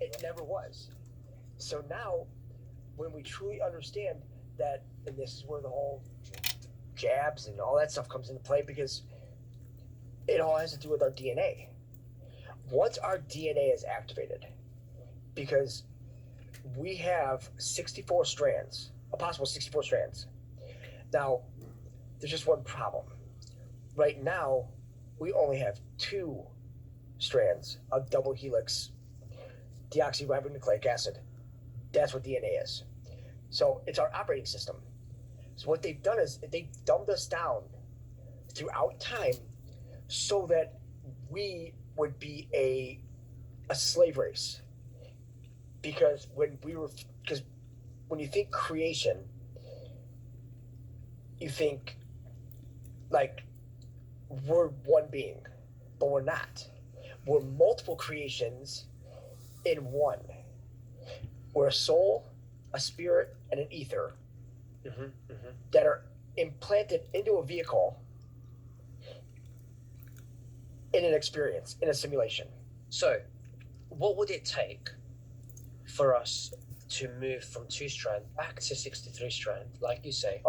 it never was. So now, when we truly understand that, and this is where the whole jabs and all that stuff comes into play, because it all has to do with our DNA. Once our DNA is activated, because we have 64 strands, a possible 64 strands. Now, there's just one problem. Right now, we only have 2 strands of double helix deoxyribonucleic acid. That's what DNA is. So it's our operating system. So what they've done is they've dumbed us down throughout time so that we would be a slave race. Because when you think creation, you think like we're one being, but we're not. We're multiple creations in one. We're a soul, a spirit, and an ether that are implanted into a vehicle in an experience, in a simulation. So, what would it take for us to move from 2-strand back to 63-strand, like you say?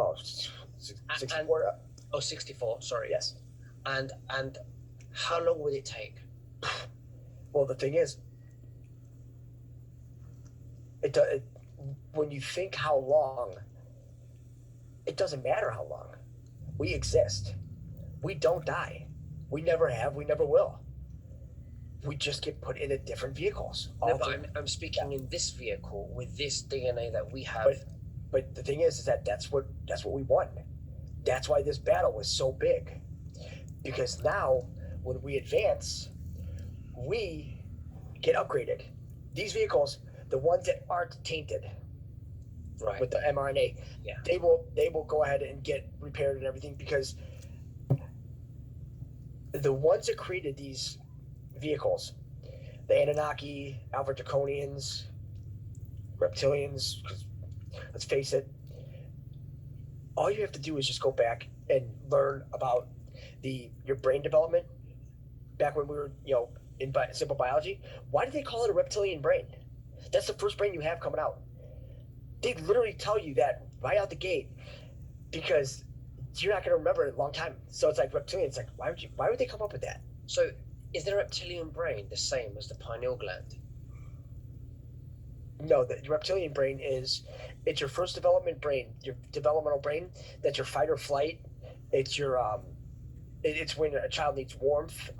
64. 64, sorry. Yes. And how long would it take? Well, the thing is, when you think how long, it doesn't matter how long. We exist. We don't die. We never have. We never will. We just get put into different vehicles. No, but I'm speaking in this vehicle with this DNA that we have. But the thing is that that's what we won. That's why this battle was so big. Because now, when we advance, we get upgraded. These vehicles, the ones that aren't tainted, right, with the mRNA, yeah, they will go ahead and get repaired and everything, because the ones that created these vehicles, the Anunnaki, Alpha Draconians, reptilians, because let's face it, all you have to do is just go back and learn about your brain development back when we were, in simple biology. Why did they call it a reptilian brain? That's the first brain you have coming out. They literally tell you that right out the gate, because you're not going to remember it a long time. So it's like reptilian. It's like, why would they come up with that? So is the reptilian brain the same as the pineal gland? No, the reptilian brain it's your first developmental brain. That's your fight or flight. It's your it's when a child needs warmth,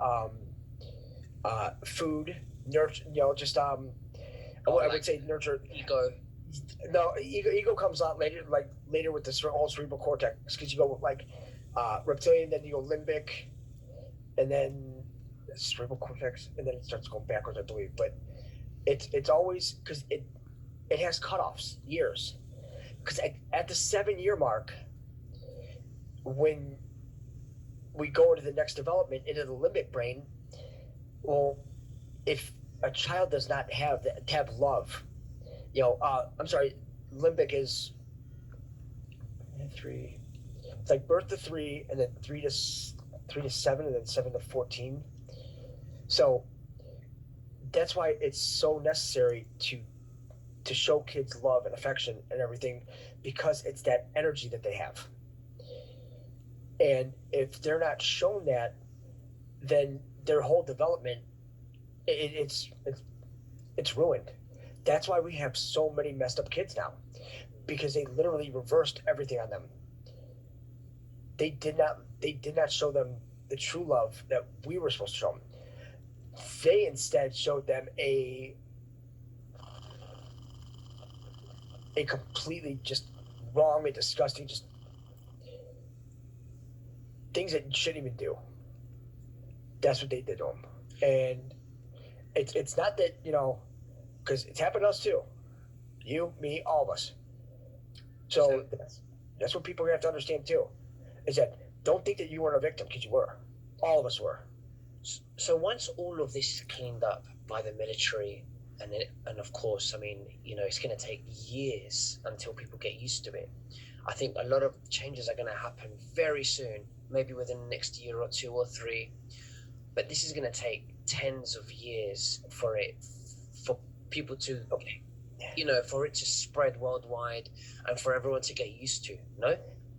food, nurture. I would say nurture. Ego. No, ego comes out later with the whole cerebral cortex, because you go like reptilian, then you go limbic, and then cerebral cortex, and then it starts going backwards, I believe. But it's always, because it has cutoffs, years. Because at the 7-year mark, when we go into the next development, into the limbic brain, well, if a child does not have love, I'm sorry, limbic is 3. It's like birth to 3, and then 3 to 7, and then 7 to 14. So that's why it's so necessary to show kids love and affection and everything, because it's that energy that they have. And if they're not shown that, then their whole development, it's ruined. That's why we have so many messed up kids now, because they literally reversed everything on them. They did not show them the true love that we were supposed to show them. They instead showed them a completely just wrong and disgusting, just things that you shouldn't even do. That's what they did to them. And it's not that, because it's happened to us too. You, me, all of us. So that's what people have to understand too, is that don't think that you weren't a victim, because you were. All of us were. So once all of this is cleaned up by the military, and of course, it's going to take years until people get used to it. I think a lot of changes are going to happen very soon, maybe within the next year or 2 or 3. But this is going to take tens of years for people to, Okay. for it to spread worldwide and for everyone to get used to. No,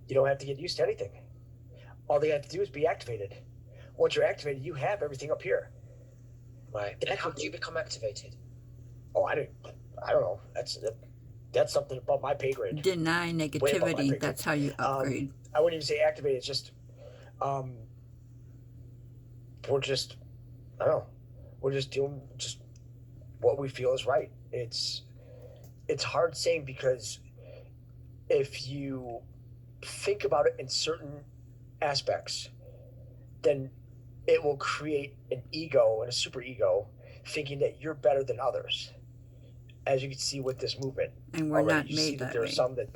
You don't have to get used to anything. All they have to do is be activated. Once you're activated, you have everything up here. right? And how do you become activated? Oh, I don't know. That's something above my pay grade. Deny Way above my pay negativity. grade. That's how you upgrade. I wouldn't even say activated. It's just, we're just, I don't know. We're just doing just what we feel is right. It's hard saying because if you think about it in certain aspects, then it will create an ego and a super ego thinking that you're better than others. As you can see with this movement, And we're already, not you see made that that there are way. some that